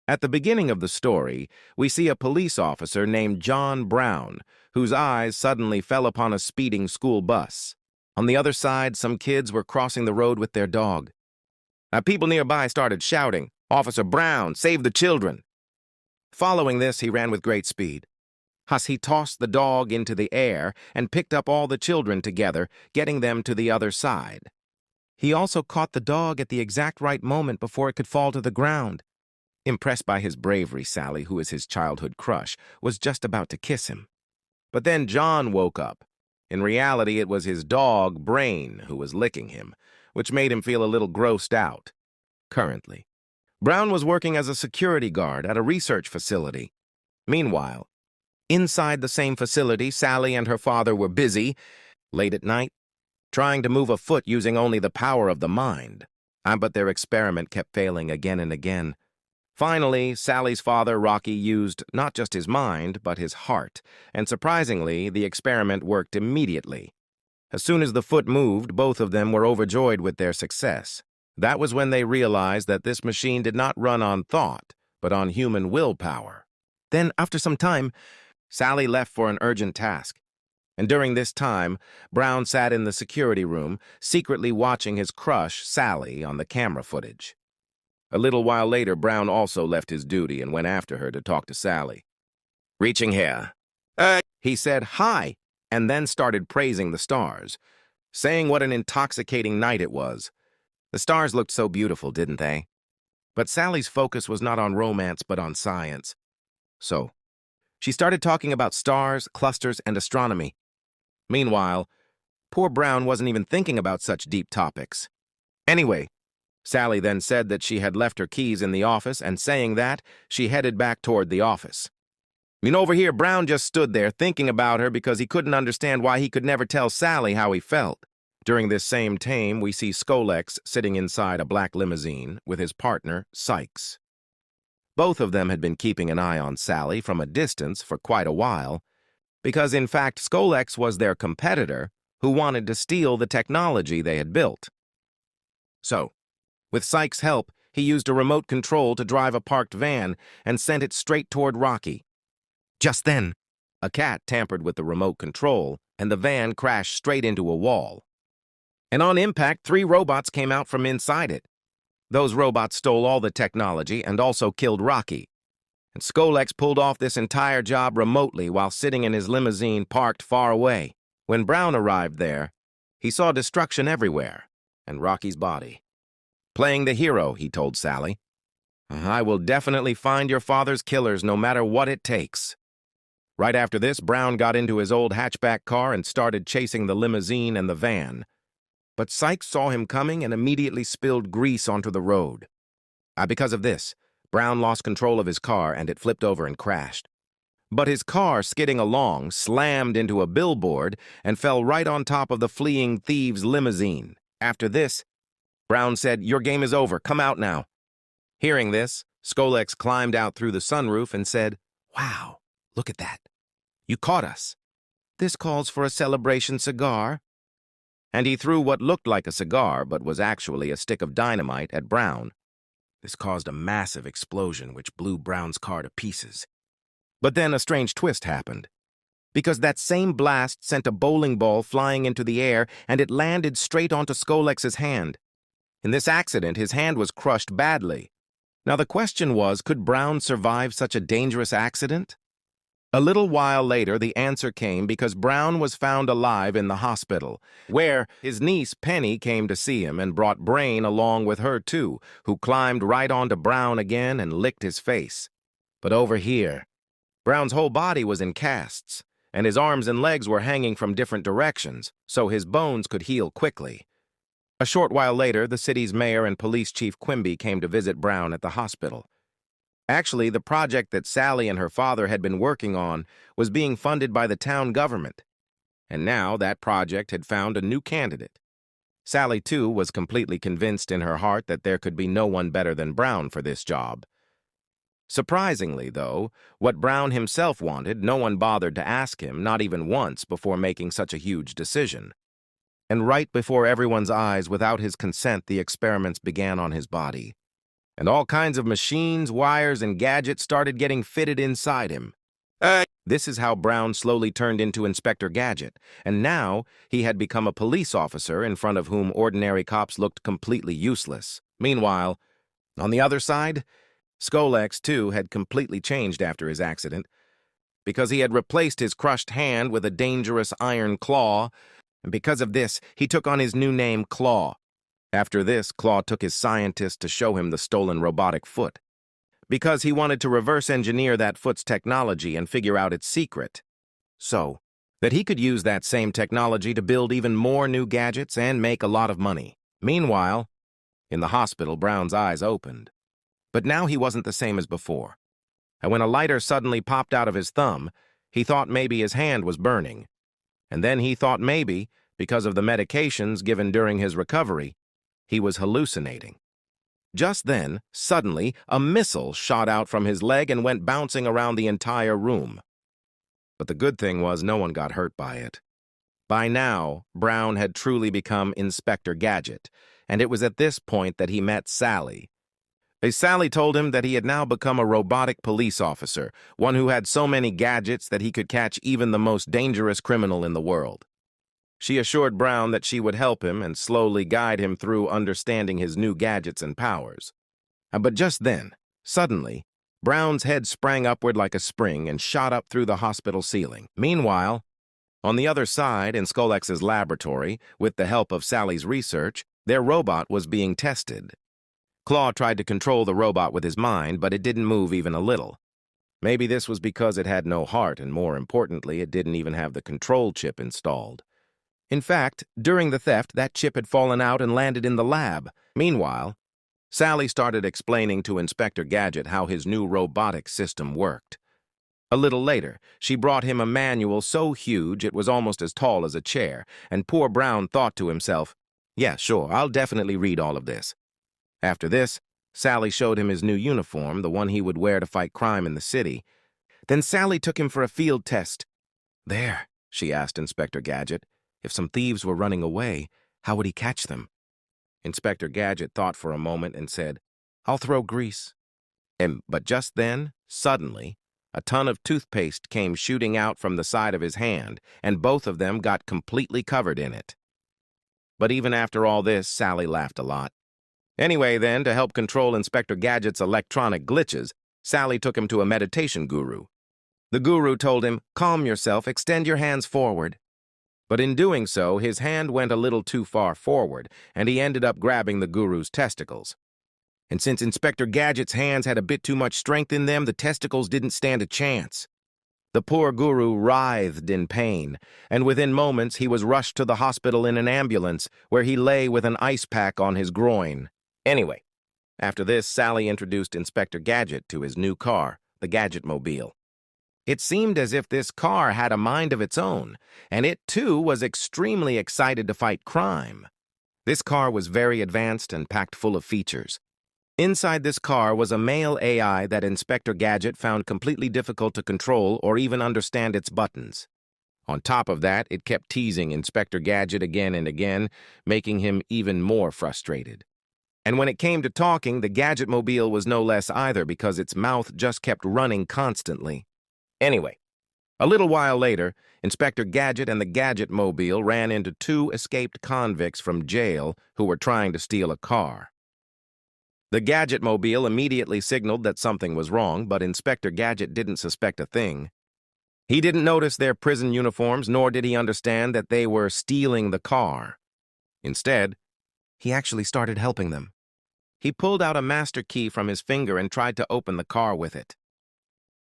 At the beginning of the story, we see a police officer named John Brown, whose eyes suddenly fell upon a speeding school bus. On the other side, some kids were crossing the road with their dog. People nearby started shouting, "Officer Brown, save the children!" Following this, he ran with great speed. He tossed the dog into the air and picked up all the children together, getting them to the other side. He also caught the dog at the exact right moment before it could fall to the ground. Impressed by his bravery, Sally, who is his childhood crush, was just about to kiss him. But then John woke up. In reality, it was his dog, Brain, who was licking him, which made him feel a little grossed out. Currently, Brown was working as a security guard at a research facility. Meanwhile, inside the same facility, Sally and her father were busy, late at night, trying to move a foot using only the power of the mind. But their experiment kept failing again and again. Finally, Sally's father, Rocky, used not just his mind, but his heart, and surprisingly, the experiment worked immediately. As soon as the foot moved, both of them were overjoyed with their success. That was when they realized that this machine did not run on thought, but on human willpower. Then, after some time, Sally left for an urgent task. And during this time, Brown sat in the security room, secretly watching his crush, Sally, on the camera footage. A little while later, Brown also left his duty and went after her to talk to Sally. Reaching here, he said, "Hi," and then started praising the stars, saying what an intoxicating night it was. The stars looked so beautiful, didn't they? But Sally's focus was not on romance, but on science. So, she started talking about stars, clusters, and astronomy. Meanwhile, poor Brown wasn't even thinking about such deep topics. Anyway, Sally then said that she had left her keys in the office, and saying that, she headed back toward the office. Over here, Brown just stood there thinking about her because he couldn't understand why he could never tell Sally how he felt. During this same time, we see Skolex sitting inside a black limousine with his partner, Sykes. Both of them had been keeping an eye on Sally from a distance for quite a while, because in fact Skolex was their competitor who wanted to steal the technology they had built. So, with Sykes' help, he used a remote control to drive a parked van and sent it straight toward Rocky. Just then, a cat tampered with the remote control, and the van crashed straight into a wall. And on impact, 3 robots came out from inside it. Those robots stole all the technology and also killed Rocky. And Skolex pulled off this entire job remotely while sitting in his limousine parked far away. When Brown arrived there, he saw destruction everywhere, and Rocky's body. Playing the hero, he told Sally. "I will definitely find your father's killers no matter what it takes." Right after this, Brown got into his old hatchback car and started chasing the limousine and the van. But Sykes saw him coming and immediately spilled grease onto the road. Because of this, Brown lost control of his car and it flipped over and crashed. But his car, skidding along, slammed into a billboard and fell right on top of the fleeing thieves' limousine. After this, Brown said, "Your game is over. Come out now." Hearing this, Skolex climbed out through the sunroof and said, "Wow, look at that. You caught us. This calls for a celebration cigar." And he threw what looked like a cigar but was actually a stick of dynamite at Brown. This caused a massive explosion which blew Brown's car to pieces. But then a strange twist happened, because that same blast sent a bowling ball flying into the air and it landed straight onto Skolex's hand. In this accident, his hand was crushed badly. Now the question was, could Brown survive such a dangerous accident? A little while later, the answer came because Brown was found alive in the hospital, where his niece Penny came to see him and brought Brain along with her too, who climbed right onto Brown again and licked his face. But over here, Brown's whole body was in casts, and his arms and legs were hanging from different directions, so his bones could heal quickly. A short while later, the city's mayor and police chief Quimby came to visit Brown at the hospital. Actually, the project that Sally and her father had been working on was being funded by the town government. And now that project had found a new candidate. Sally, too, was completely convinced in her heart that there could be no one better than Brown for this job. Surprisingly, though, what Brown himself wanted, no one bothered to ask him, not even once, before making such a huge decision. And right before everyone's eyes, without his consent, the experiments began on his body. and all kinds of machines, wires, and gadgets started getting fitted inside him. This is how Brown slowly turned into Inspector Gadget, and now he had become a police officer in front of whom ordinary cops looked completely useless. Meanwhile, on the other side, Skolex, too, had completely changed after his accident, because he had replaced his crushed hand with a dangerous iron claw, and because of this, he took on his new name, Claw. After this, Claw took his scientist to show him the stolen robotic foot, because he wanted to reverse engineer that foot's technology and figure out its secret, so that he could use that same technology to build even more new gadgets and make a lot of money. Meanwhile, in the hospital, Brown's eyes opened. But now he wasn't the same as before. And when a lighter suddenly popped out of his thumb, he thought maybe his hand was burning. And then he thought maybe, because of the medications given during his recovery, he was hallucinating. Just then, suddenly, a missile shot out from his leg and went bouncing around the entire room. But the good thing was no one got hurt by it. By now, Brown had truly become Inspector Gadget, and it was at this point that he met Sally. Sally told him that he had now become a robotic police officer, one who had so many gadgets that he could catch even the most dangerous criminal in the world. She assured Brown that she would help him and slowly guide him through understanding his new gadgets and powers. But just then, suddenly, Brown's head sprang upward like a spring and shot up through the hospital ceiling. Meanwhile, on the other side, in Skolex's laboratory, with the help of Sally's research, their robot was being tested. Claw tried to control the robot with his mind, but it didn't move even a little. Maybe this was because it had no heart, and more importantly, it didn't even have the control chip installed. In fact, during the theft, that chip had fallen out and landed in the lab. Meanwhile, Sally started explaining to Inspector Gadget how his new robotic system worked. A little later, she brought him a manual so huge it was almost as tall as a chair, and poor Brown thought to himself, "Yeah, sure, I'll definitely read all of this." After this, Sally showed him his new uniform, the one he would wear to fight crime in the city. Then Sally took him for a field test. "There," she asked Inspector Gadget, "if some thieves were running away, how would he catch them?" Inspector Gadget thought for a moment and said, "I'll throw grease." But just then, suddenly, a ton of toothpaste came shooting out from the side of his hand, and both of them got completely covered in it. But even after all this, Sally laughed a lot. Anyway, then, to help control Inspector Gadget's electronic glitches, Sally took him to a meditation guru. The guru told him, "Calm yourself, extend your hands forward." But in doing so, his hand went a little too far forward, and he ended up grabbing the guru's testicles. And since Inspector Gadget's hands had a bit too much strength in them, the testicles didn't stand a chance. The poor guru writhed in pain, and within moments he was rushed to the hospital in an ambulance, where he lay with an ice pack on his groin. Anyway, after this, Sally introduced Inspector Gadget to his new car, the Gadget-mobile. It seemed as if this car had a mind of its own, and it, too, was extremely excited to fight crime. This car was very advanced and packed full of features. Inside this car was a male AI that Inspector Gadget found completely difficult to control or even understand its buttons. On top of that, it kept teasing Inspector Gadget again and again, making him even more frustrated. And when it came to talking, the Gadget-mobile was no less either, because its mouth just kept running constantly. Anyway, a little while later, Inspector Gadget and the Gadget-mobile ran into two escaped convicts from jail who were trying to steal a car. The Gadget-mobile immediately signaled that something was wrong, but Inspector Gadget didn't suspect a thing. He didn't notice their prison uniforms, nor did he understand that they were stealing the car. Instead, he actually started helping them. He pulled out a master key from his finger and tried to open the car with it.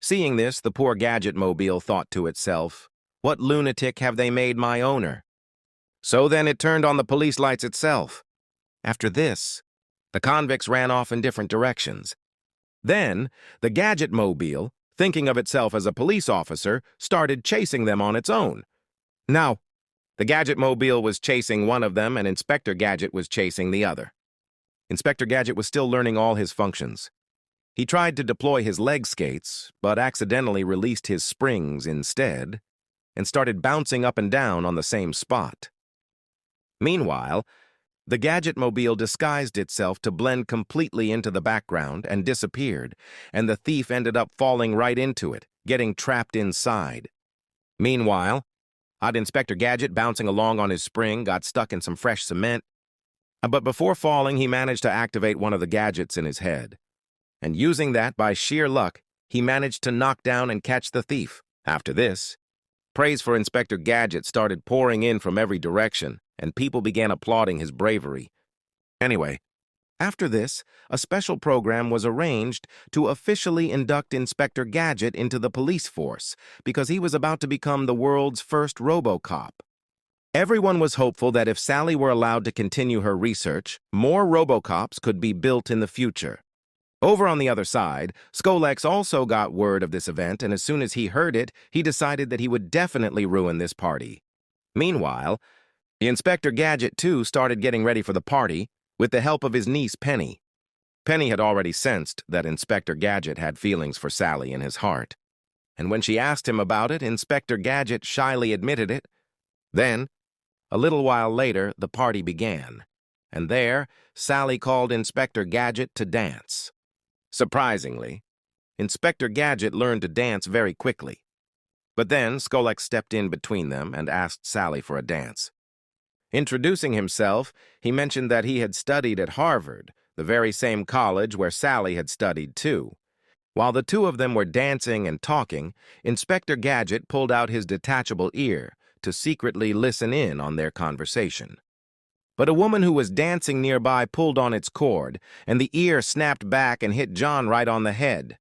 Seeing this, the poor Gadget-mobile thought to itself, "What lunatic have they made my owner?" So then it turned on the police lights itself. After this, the convicts ran off in different directions. Then, the Gadget-mobile, thinking of itself as a police officer, started chasing them on its own. Now, the Gadget-mobile was chasing one of them, and Inspector Gadget was chasing the other. Inspector Gadget was still learning all his functions. He tried to deploy his leg skates, but accidentally released his springs instead, and started bouncing up and down on the same spot. Meanwhile, The Gadget-mobile disguised itself to blend completely into the background and disappeared, and the thief ended up falling right into it, getting trapped inside. Meanwhile, odd Inspector Gadget, bouncing along on his spring, got stuck in some fresh cement. But before falling, he managed to activate one of the gadgets in his head. And using that, by sheer luck, he managed to knock down and catch the thief. After this, praise for Inspector Gadget started pouring in from every direction, and people began applauding his bravery. Anyway, after this, a special program was arranged to officially induct Inspector Gadget into the police force because he was about to become the world's first RoboCop. Everyone was hopeful that if Sally were allowed to continue her research, more RoboCops could be built in the future. Over on the other side, Skolex also got word of this event, and as soon as he heard it, he decided that he would definitely ruin this party. Meanwhile, Inspector Gadget, too, started getting ready for the party with the help of his niece, Penny. Penny had already sensed that Inspector Gadget had feelings for Sally in his heart. And when she asked him about it, Inspector Gadget shyly admitted it. Then, a little while later, the party began. And there, Sally called Inspector Gadget to dance. Surprisingly, Inspector Gadget learned to dance very quickly. But then, Skolex stepped in between them and asked Sally for a dance. Introducing himself, he mentioned that he had studied at Harvard, the very same college where Sally had studied too. While the two of them were dancing and talking, Inspector Gadget pulled out his detachable ear to secretly listen in on their conversation. But a woman who was dancing nearby pulled on its cord, and the ear snapped back and hit John right on the head,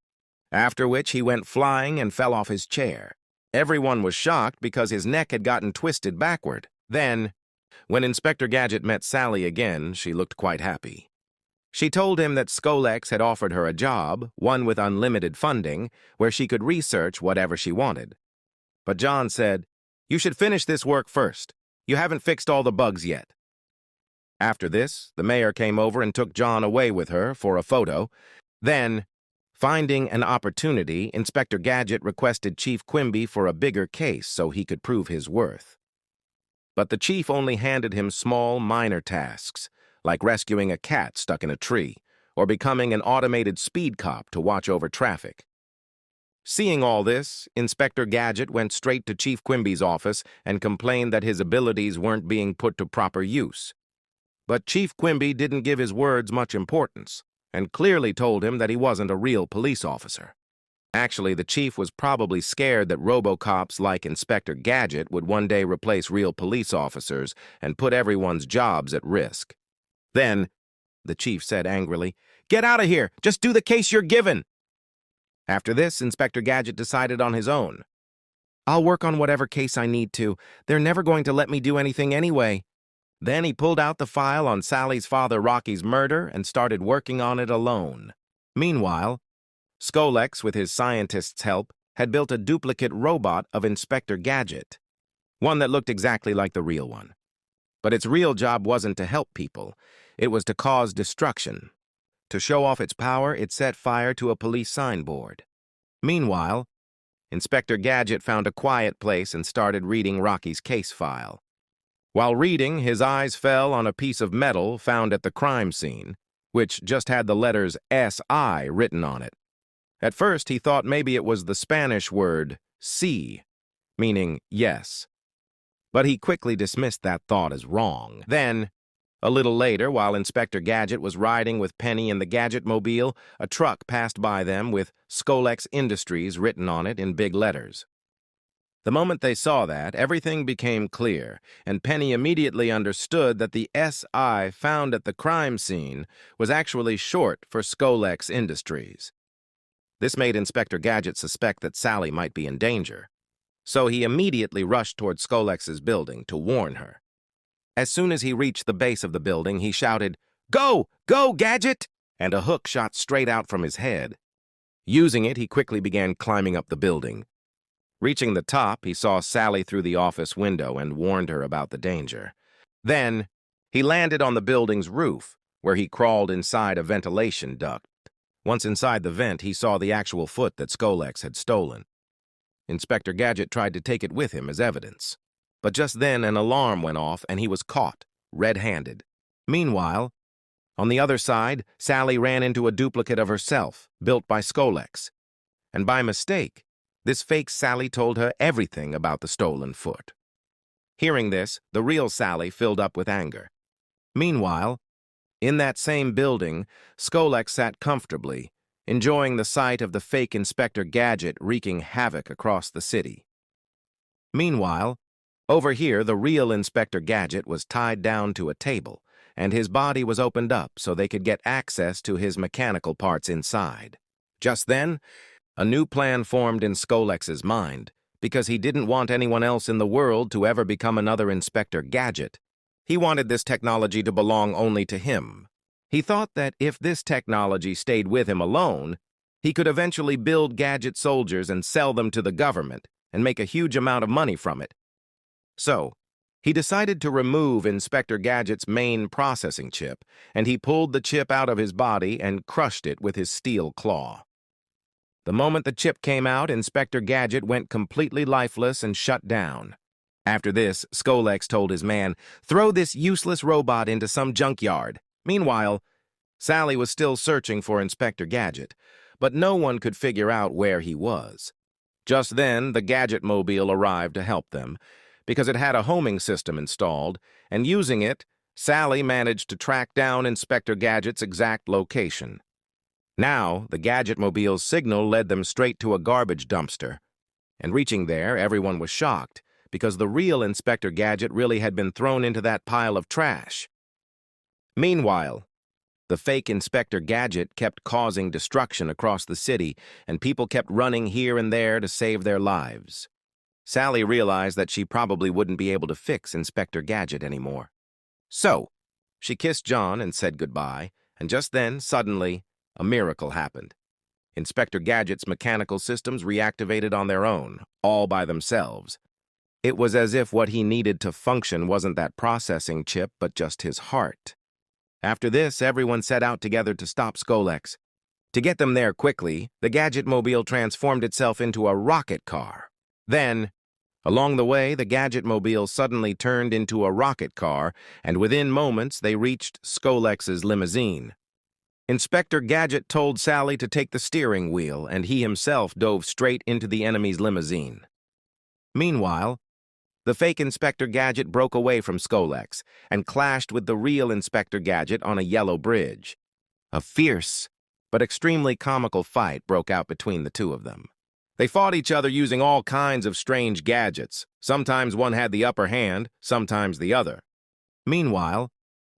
after which he went flying and fell off his chair. Everyone was shocked because his neck had gotten twisted backward. Then, when Inspector Gadget met Sally again, she looked quite happy. She told him that Skolex had offered her a job, one with unlimited funding, where she could research whatever she wanted. But John said, "You should finish this work first. You haven't fixed all the bugs yet." After this, the mayor came over and took John away with her for a photo. Then, finding an opportunity, Inspector Gadget requested Chief Quimby for a bigger case so he could prove his worth. But the chief only handed him small, minor tasks, like rescuing a cat stuck in a tree, or becoming an automated speed cop to watch over traffic. Seeing all this, Inspector Gadget went straight to Chief Quimby's office and complained that his abilities weren't being put to proper use. But Chief Quimby didn't give his words much importance, and clearly told him that he wasn't a real police officer. Actually, the chief was probably scared that RoboCops like Inspector Gadget would one day replace real police officers and put everyone's jobs at risk. Then, the chief said angrily, "Get out of here! Just do the case you're given!" After this, Inspector Gadget decided on his own. "I'll work on whatever case I need to. They're never going to let me do anything anyway." Then he pulled out the file on Sally's father Rocky's murder and started working on it alone. Meanwhile, Skolex, with his scientists' help, had built a duplicate robot of Inspector Gadget, one that looked exactly like the real one. But its real job wasn't to help people. It was to cause destruction. To show off its power, it set fire to a police signboard. Meanwhile, Inspector Gadget found a quiet place and started reading Rocky's case file. While reading, his eyes fell on a piece of metal found at the crime scene, which just had the letters SI written on it. At first, he thought maybe it was the Spanish word sí, meaning yes. But he quickly dismissed that thought as wrong. Then, a little later, while Inspector Gadget was riding with Penny in the Gadget-mobile, a truck passed by them with Skolex Industries written on it in big letters. The moment they saw that, everything became clear, and Penny immediately understood that the SI found at the crime scene was actually short for Skolex Industries. This made Inspector Gadget suspect that Sally might be in danger, so he immediately rushed toward Skolex's building to warn her. As soon as he reached the base of the building, he shouted, "Go! Go, Gadget!" and a hook shot straight out from his head. Using it, he quickly began climbing up the building. Reaching the top, he saw Sally through the office window and warned her about the danger. Then, he landed on the building's roof, where he crawled inside a ventilation duct. Once inside the vent, he saw the actual foot that Skolex had stolen. Inspector Gadget tried to take it with him as evidence. But just then, an alarm went off and he was caught, red-handed. Meanwhile, on the other side, Sally ran into a duplicate of herself, built by Skolex. And by mistake, this fake Sally told her everything about the stolen foot. Hearing this, the real Sally filled up with anger. Meanwhile, in that same building, Skolex sat comfortably, enjoying the sight of the fake Inspector Gadget wreaking havoc across the city. Meanwhile, over here, the real Inspector Gadget was tied down to a table, and his body was opened up so they could get access to his mechanical parts inside. Just then, a new plan formed in Skolex's mind, because he didn't want anyone else in the world to ever become another Inspector Gadget. He wanted this technology to belong only to him. He thought that if this technology stayed with him alone, he could eventually build Gadget soldiers and sell them to the government and make a huge amount of money from it. So, he decided to remove Inspector Gadget's main processing chip, and he pulled the chip out of his body and crushed it with his steel claw. The moment the chip came out, Inspector Gadget went completely lifeless and shut down. After this, Skolex told his man, "Throw this useless robot into some junkyard." Meanwhile, Sally was still searching for Inspector Gadget, but no one could figure out where he was. Just then, the Gadget-mobile arrived to help them, because it had a homing system installed, and using it, Sally managed to track down Inspector Gadget's exact location. Now, the Gadget-mobile's signal led them straight to a garbage dumpster. And reaching there, everyone was shocked, because the real Inspector Gadget really had been thrown into that pile of trash. Meanwhile, the fake Inspector Gadget kept causing destruction across the city, and people kept running here and there to save their lives. Sally realized that she probably wouldn't be able to fix Inspector Gadget anymore. So, she kissed John and said goodbye, and just then, suddenly, a miracle happened. Inspector Gadget's mechanical systems reactivated on their own, all by themselves. It was as if what he needed to function wasn't that processing chip, but just his heart. After this, everyone set out together to stop Skolex. To get them there quickly, the Gadget-mobile transformed itself into a rocket car. Then, along the way, the Gadget-mobile suddenly turned into a rocket car, and within moments they reached Skolex's limousine. Inspector Gadget told Sally to take the steering wheel, and he himself dove straight into the enemy's limousine. Meanwhile, the fake Inspector Gadget broke away from Skolex and clashed with the real Inspector Gadget on a yellow bridge. A fierce but extremely comical fight broke out between the two of them. They fought each other using all kinds of strange gadgets. Sometimes one had the upper hand, sometimes the other. Meanwhile,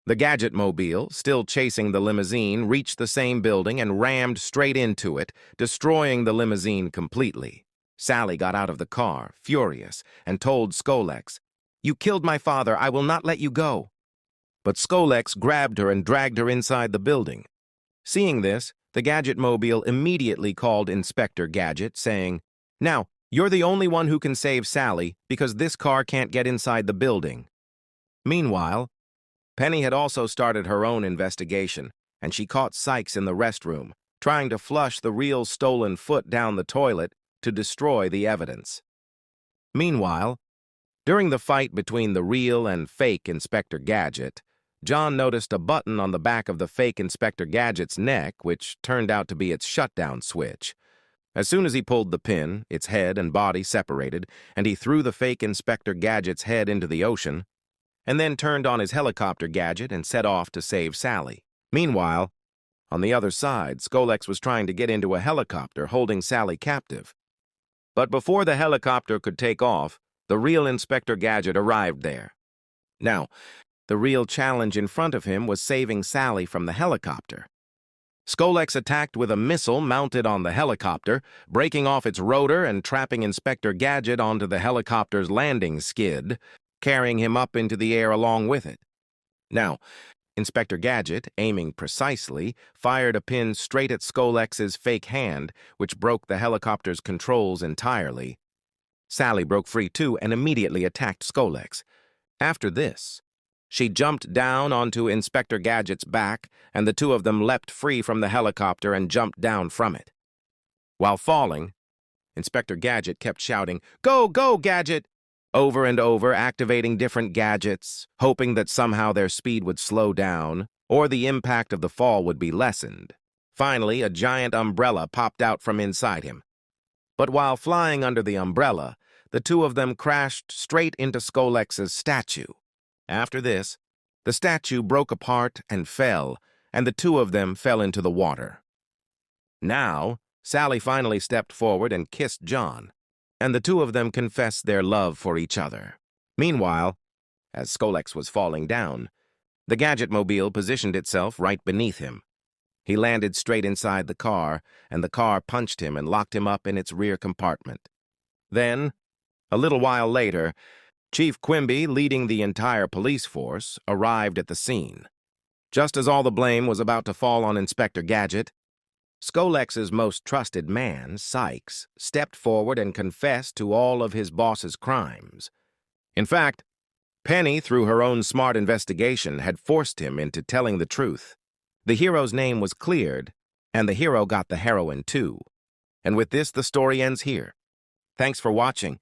the Gadget-mobile, still chasing the limousine, reached the same building and rammed straight into it, destroying the limousine completely. Sally got out of the car, furious, and told Skolex, "You killed my father, I will not let you go." But Skolex grabbed her and dragged her inside the building. Seeing this, the Gadget-mobile immediately called Inspector Gadget, saying, "Now, you're the only one who can save Sally, because this car can't get inside the building." Meanwhile, Penny had also started her own investigation, and she caught Sykes in the restroom, trying to flush the real stolen foot down the toilet to destroy the evidence. Meanwhile, during the fight between the real and fake Inspector Gadget, John noticed a button on the back of the fake Inspector Gadget's neck, which turned out to be its shutdown switch. As soon as he pulled the pin, its head and body separated, and he threw the fake Inspector Gadget's head into the ocean, and then turned on his helicopter gadget and set off to save Sally. Meanwhile, on the other side, Skolex was trying to get into a helicopter holding Sally captive. But before the helicopter could take off, the real Inspector Gadget arrived there. Now, the real challenge in front of him was saving Sally from the helicopter. Skolex attacked with a missile mounted on the helicopter, breaking off its rotor and trapping Inspector Gadget onto the helicopter's landing skid, carrying him up into the air along with it. Now, Inspector Gadget, aiming precisely, fired a pin straight at Skolex's fake hand, which broke the helicopter's controls entirely. Sally broke free too and immediately attacked Skolex. After this, she jumped down onto Inspector Gadget's back, and the two of them leapt free from the helicopter and jumped down from it. While falling, Inspector Gadget kept shouting, "Go, go, Gadget!" over and over, activating different gadgets, hoping that somehow their speed would slow down, or the impact of the fall would be lessened. Finally, a giant umbrella popped out from inside him. But while flying under the umbrella, the two of them crashed straight into Skolex's statue. After this, the statue broke apart and fell, and the two of them fell into the water. Now, Sally finally stepped forward and kissed John, and the two of them confessed their love for each other. Meanwhile, as Skolex was falling down, the Gadget-mobile positioned itself right beneath him. He landed straight inside the car, and the car punched him and locked him up in its rear compartment. Then, a little while later, Chief Quimby, leading the entire police force, arrived at the scene. Just as all the blame was about to fall on Inspector Gadget, Skolex's most trusted man, Sykes, stepped forward and confessed to all of his boss's crimes. In fact, Penny, through her own smart investigation, had forced him into telling the truth. The hero's name was cleared, and the hero got the heroine too. And with this, the story ends here. Thanks for watching.